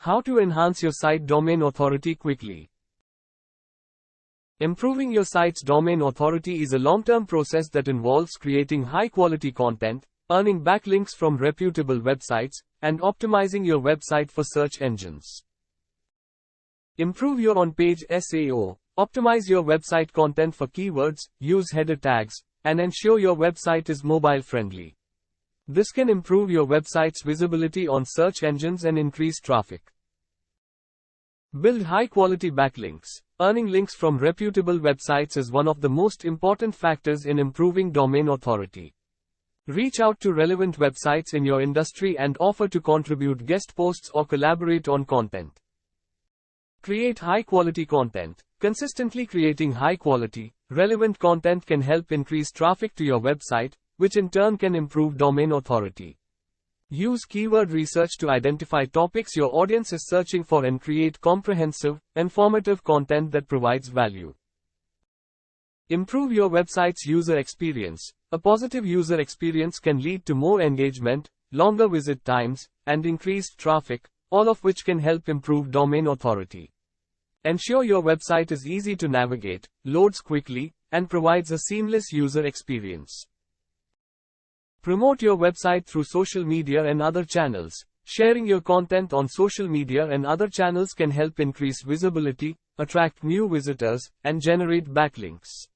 How to enhance your site domain authority quickly. Improving your site's domain authority is a long-term process that involves creating high-quality content, earning backlinks from reputable websites, and optimizing your website for search engines. Improve your on-page SEO. Optimize your website content for keywords, use header tags, and ensure your website is mobile-friendly. This can improve your website's visibility on search engines and increase traffic. Build high-quality backlinks. Earning links from reputable websites is one of the most important factors in improving domain authority. Reach out to relevant websites in your industry and offer to contribute guest posts or collaborate on content. Create high-quality content. Consistently creating high-quality, relevant content can help increase traffic to your website, which in turn can improve domain authority. Use keyword research to identify topics your audience is searching for and create comprehensive, informative content that provides value. Improve your website's user experience. A positive user experience can lead to more engagement, longer visit times, and increased traffic, all of which can help improve domain authority. Ensure your website is easy to navigate, loads quickly, and provides a seamless user experience. Promote your website through social media and other channels. Sharing your content on social media and other channels can help increase visibility, attract new visitors, and generate backlinks.